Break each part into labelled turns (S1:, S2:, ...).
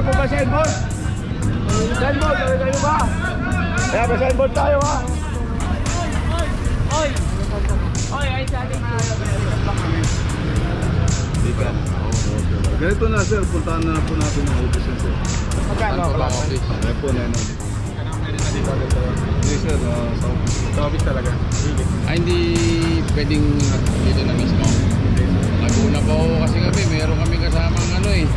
S1: po ba signboard? Signboard, kayo ba? Kaya ba signboard tayo ha?
S2: Oy! Oy, ay sabi ko.
S3: Ganito na sir, puntahan na po natin yung office na sir.
S1: Magkano ako lang?
S3: Kaya po na yun. Hindi sir, sa office.
S1: Sa office talaga?
S4: Ay, hindi pwedeng dito na mismo. Naguna pa ako kasi kami, meron kami kasamang ano eh.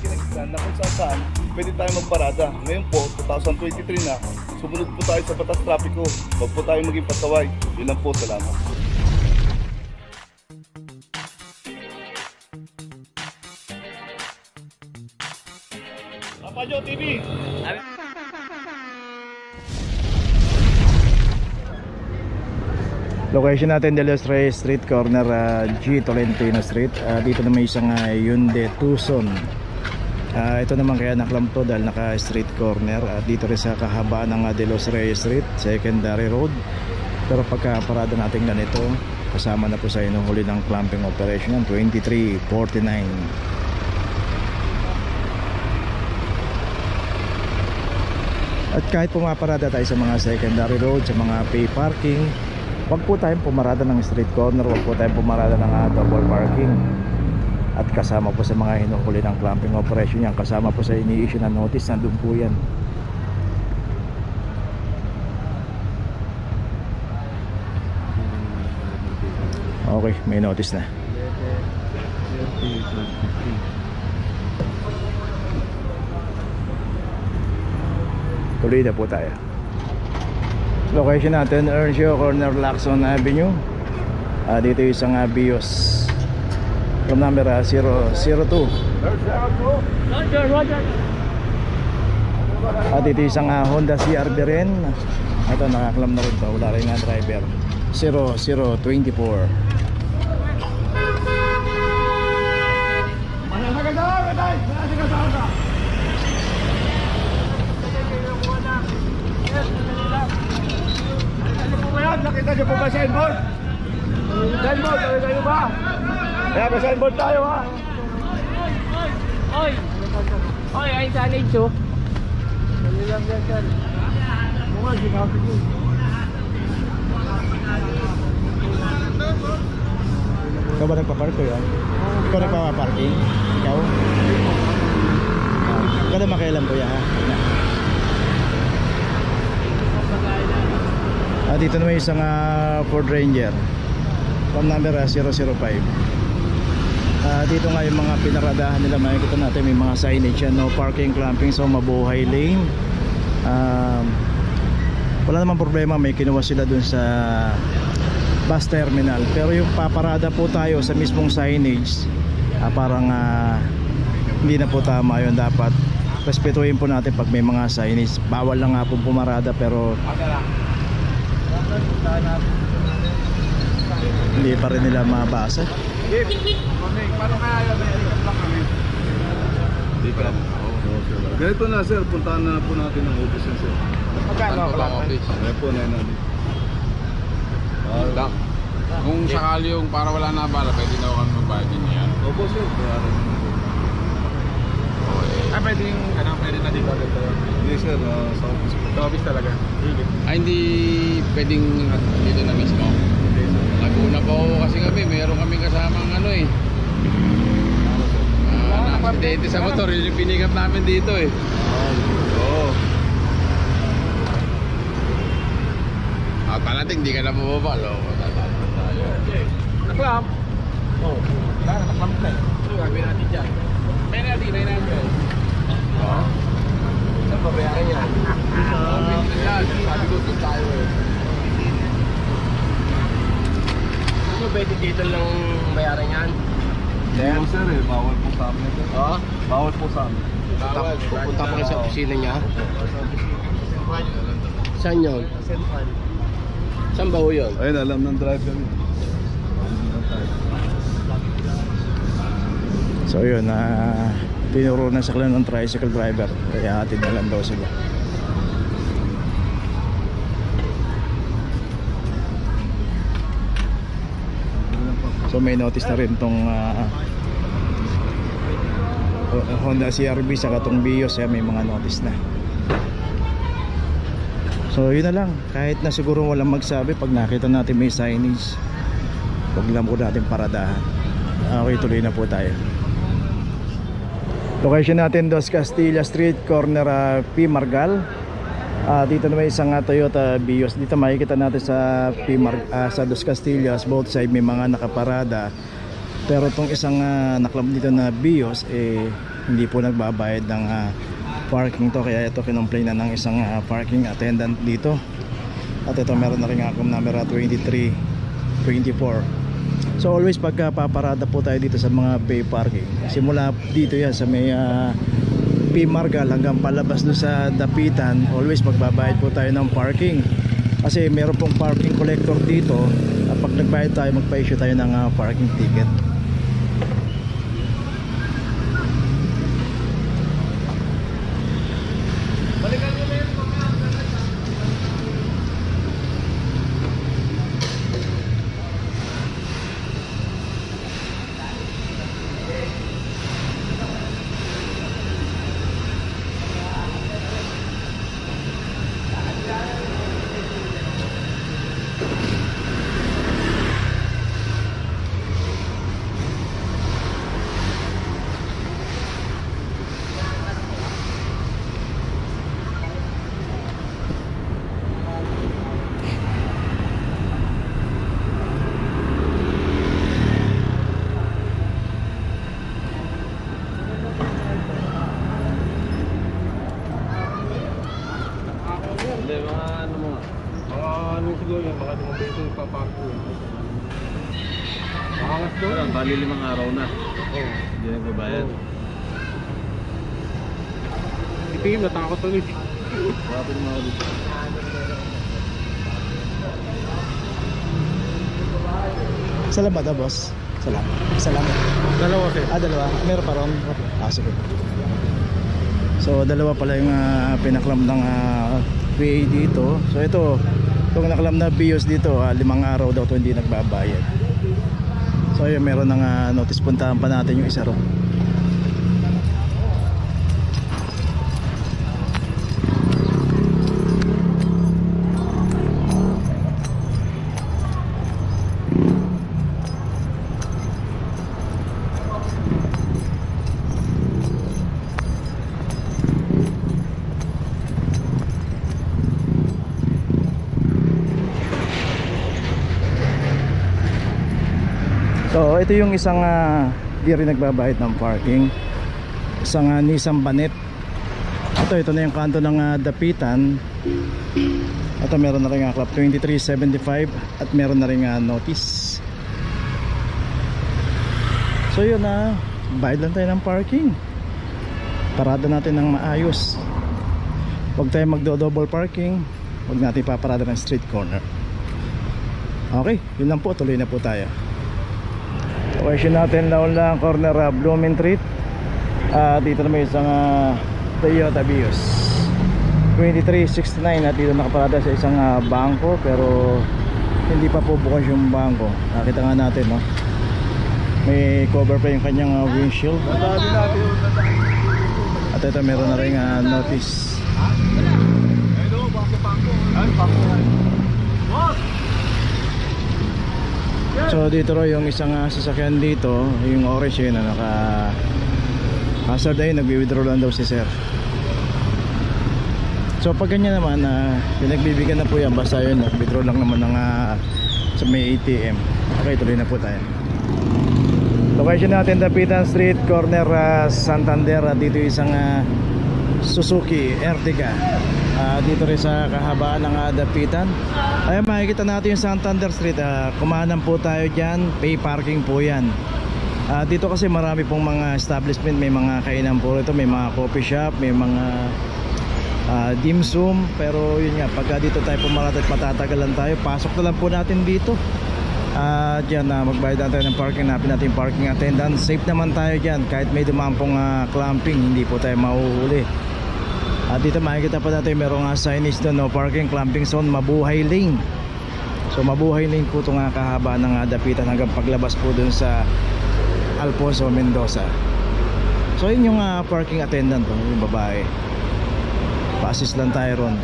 S3: Kinagsan na kung saan pwede tayo magparada. Ngayon po, 2023 na, sumunod po tayo sa batas trapiko. Huwag po tayo maging pasaway. Yun lang po, salamat.
S1: Papajo TV!
S5: Location natin De Los Reyes Street, corner G. Tolentino Street. Dito na may isang Hyundai Tucson. Ito naman kaya naklam to dahil naka street corner. Dito rin sa kahabaan ng De Los Reyes Street, secondary road. Pero pagka parada natin ganito, kasama na po sa inuhuli ng clamping operation yan, 2349. At kahit pumaparada tayo sa mga secondary road, sa mga pay parking, huwag po tayong pumarada ng street corner, huwag po tayong pumarada ng double parking. At kasama po sa mga hinuhuli ng clamping operation yan, kasama po sa ini-issue na notice, nandun po yan. Okay, may notice na. Tuloy na po tayo. Location natin, Earnshaw, corner Lacson Avenue. Dito yung isang Bios. Room number 002. Dito yung isang Honda CRV rin. Ito nakaklam na rin to, wala rin nga driver. 0024.
S1: Nakita niyo po ba signboard? Signboard, kayo ba? Kaya ba signboard tayo ha?
S2: Oy! Oy, ay signage oh.
S1: Dali lang yan dyan. Mga sinabi ko.
S5: Ikaw ba nagpapark ko yan? Ikaw nagpaparking? Ikaw? Ikaw na makialam ko yan ha? Dito na may isang Ford Ranger, phone number 005. Dito nga yung mga pinaradahan nila, makikita natin may mga signage yan, no parking, clamping, so mabuhay lane. Wala namang problema, may kinuha sila dun sa bus terminal. Pero yung paparada po tayo sa mismong signage, parang hindi na po tama yun. Dapat respetuhin po natin pag may mga signage. Bawal lang nga po pumarada, pero hindi pa rin nila mabasa.
S1: Paano kaya yun?
S3: Ganito na sir, puntahan na po natin ang office na sir.
S1: Magkano ako lang?
S3: Kaya po na yun.
S4: Kung sakali yung para wala na bala, pwede na ako magbayad din yan.
S3: Opo sir, kaya rin.
S1: Pwede na dito agad tayo.
S3: Hindi sir, sa office po.
S1: Sa office talaga?
S4: Ay, hindi pwedeng dito na mismo. Naguna pa ako kasi kami, meron kami kasamang ano eh. Na-aksidente sa motor, yun yung pinigap namin dito eh. Oo. Talating di ka na bumaba, loko.
S1: Naklam? Oo. Naklam ka eh. Ano gagawin natin dyan? May natin. Oo. Saan babayaran yan?
S4: Sabi ko doon tayo eh.
S2: Ano pwede dito lang bayaran yan?
S3: Hindi sir eh, bawal po sa amin.
S2: Oo?
S3: Bawal po sa amin.
S2: Pupunta ko lang sa opisina niya. Saan yun? Saan ba ho yun?
S3: Ayun, alam ng driver yun.
S5: So yun, tinuro na sa kanila ng tricycle driver, kaya hatid na lang daw sila. So may notice na rin tong Honda CR-V saka itong Vios, may mga notice na. So yun na lang, kahit na siguro walang magsabi, pag nakita natin may signage, huwag lang po natin paradahan. Okay, tuloy na po tayo. Location natin, Dos Castilla Street, corner P. Margal. Dito naman isang Toyota Vios. Dito makikita natin sa sa Dos Castillas, both side may mga nakaparada. Pero itong isang naklab dito na Vios, hindi po nagbabayad ng parking to, kaya ito kinomplain na ng isang parking attendant dito. At ito meron na rin akong number 2324. So always pagka paparada po tayo dito sa mga bay parking, simula dito yan sa may P. Margal hanggang palabas doon sa Dapitan, always magbabayad po tayo ng parking. Kasi meron pong parking collector dito, at pag nagbayad tayo, magpa-issue tayo ng parking ticket.
S2: Hindi, mga ano mo nga. Mga ano siguro yan, baka 5 pesos papako. Makangas doon.
S4: Bali 5 araw na.
S2: Oo.
S4: Hindi nagbabayad.
S2: Itingin, natakot ulit.
S4: Grabe naman ako dito.
S5: Salamat boss. Salamat.
S2: Dalawa sir.
S5: Dalawa. Meron pa ron. Sige. So dalawa pala yung pinaklam ng PA dito. So itong naklam na Vios dito, 5 araw daw to hindi nagbabayad. So yun, meron ng notice, puntahan pa natin yung isa ron. So ito yung isang di rin nagbabayad ng parking, isang Nissan Banet. Ito na yung kanto ng Dapitan. Ito meron na rin club 2375 at meron na rin notice. So yun bayad lang tayo ng parking, parada natin ng maayos. Huwag tayo magdo-double parking, huwag natin paparada ng street corner. Okay, yun lang po, tuloy na po tayo. Question natin lang corner Blooming Street. Dito na may isang Toyota Vios 2369 at dito nakaparada sa isang bangko, pero hindi pa po bukas yung bangko. Nakita nga natin, no? May cover pa yung kanyang windshield. At ito meron na rin notice. So dito ro yung isang sasakyan dito, yung orange yun na naka hazard ay nagwi-withdraw lang daw si sir. So pag ganyan naman pinagbibigyan na po yan, basta yun withdraw lang naman ng sa may ATM. Okay, tuloy na po tayo. Location natin Dapitan Street, corner Santander. Dito isang Suzuki Ertiga. Dito rin sa kahabaan ng Dapitan. Ayan, makikita natin yung Santander Street. Kumanan po tayo dyan, pay parking po yan. Dito kasi marami pong mga establishment, may mga kainan po rito, may mga coffee shop, may mga dim sum. Pero yun nga, pagka dito tayo pumarata at matatagalan tayo, pasok na lang po natin dito. Dyan magbayad tayo ng parking, napin natin yung parking attendant. Safe naman tayo dyan, kahit may dumaan pong clamping, hindi po tayo mahuhuli. Dito makikita pa natin merong signage doon, no parking, clamping zone, Mabuhay Lane. So Mabuhay Lane po itong kahaba ng Dapitan hanggang paglabas po doon sa Alfonso Mendoza. So yun yung parking attendant, yung babae. Pa-assist lang tayo ron.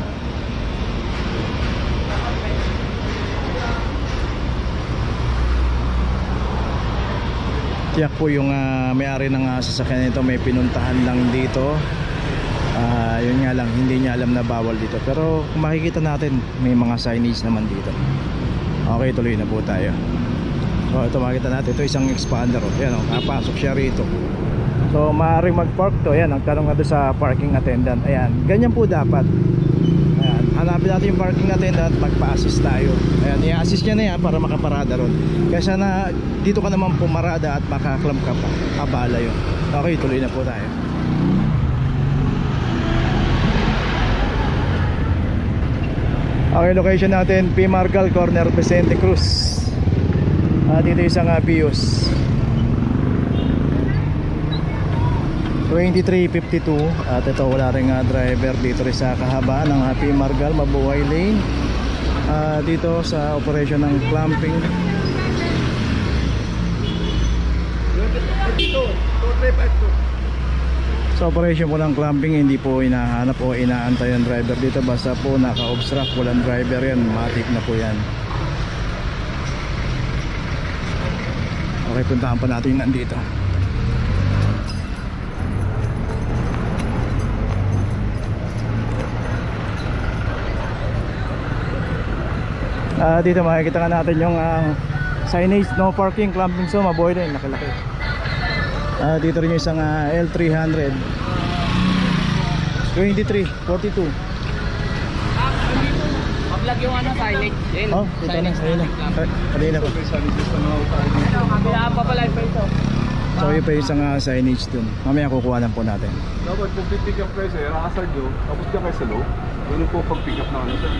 S5: Tiyak po yung may-ari ng sasakyan nito may pinuntahan lang dito. Yun nga lang, hindi niya alam na bawal dito. Pero kung makikita natin, may mga signage naman dito. Okay, tuloy na po tayo. So ito makikita natin, ito isang expander. Yan, kapasok siya rito. So maaaring mag-park to. Ayan, nagtanong na doon sa parking attendant. Ayan, ganyan po dapat. Ayan, hanapin natin yung parking attendant, magpa-assist tayo. Ayan, i-assist niya na yan para makaparada ron. Kaya sana dito ka naman pumarada at makaklam ka pa. Abala yun. Okay, tuloy na po tayo. Okay, location natin P. Margal, corner Vicente Cruz. Dito isang Pius 2352. At ito wala rin driver dito rin sa kahaba ng P. Margal, Mabuhay Lane. Dito sa operation ng clamping. Sa operation po ng clamping, hindi po inahanap o inaantay ng driver dito. Basta po naka-obstruct, walang driver yan, matik na po yan. Okay, puntahan pa natin nandito. Dito makikita ka natin yung signage, no parking, clamping zone, Mabuhay Lane, nakilaki. Dito rin yung isang L300 2342.
S1: Pag-vlog yung signage.
S5: Oh, dito na, kanina po.
S1: Kabila pa pala yung ito.
S5: So yun pa yung isang signage dun. Mamaya kukuha lang po natin.
S2: Dapat kung pick up kayo sir, asal nyo, tapos ka kayo sa loob. Ganun po pag pick up na ano sir.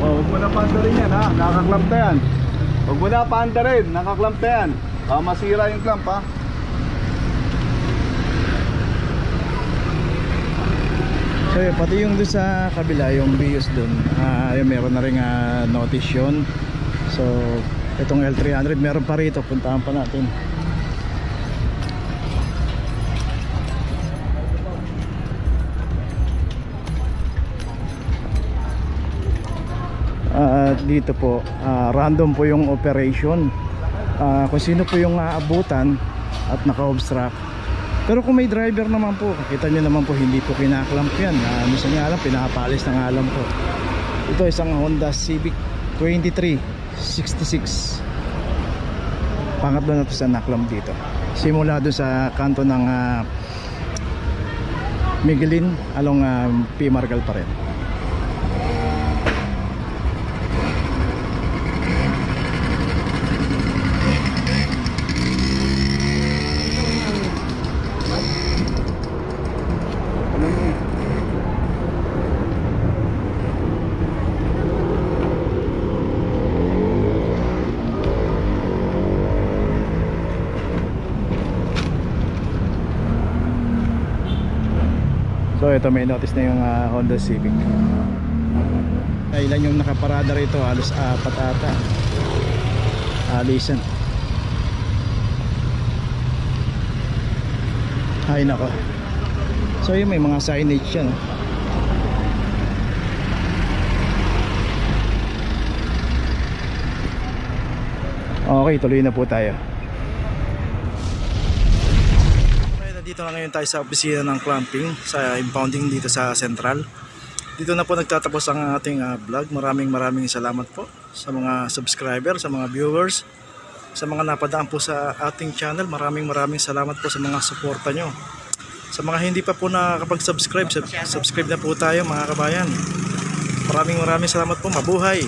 S3: Huwag mo na paandarin yan ha, nakaklamp na yan. Huwag mo na paandarin, nakaklamp na yan. Masira yung clamp ha.
S5: So yun, pati yung doon sa kabila, yung Bios doon, yung meron na rin notice yun. So itong L300 meron pa rito, puntahan pa natin. Dito po random po yung operation, kung sino po yung aabutan at naka-obstruct. Pero kung may driver naman po, kita nyo naman po hindi po kinaklamp yan. Minsan nga alam, pinapalis na nga alam po. Ito isang Honda Civic 2366. Pangatlo na ito sa naklamp dito. Simula doon sa kanto ng Miguelin along P. Margal pa rin. So ito may notice na yung Honda Civic. Ilan yung nakaparada rito? Halos 4 ata. Alisan. Ay nako. So yun, may mga signage yan. Okay, tuloy na po tayo. Dito na ngayon tayo sa opisina ng clamping sa impounding dito sa Central. Dito na po nagtatapos ang ating vlog. Maraming salamat po sa mga subscriber, sa mga viewers, sa mga napadaan po sa ating channel. Maraming salamat po sa mga suporta nyo. Sa mga hindi pa po nakakapag-subscribe, subscribe na po tayo mga kabayan. Maraming salamat po. Mabuhay!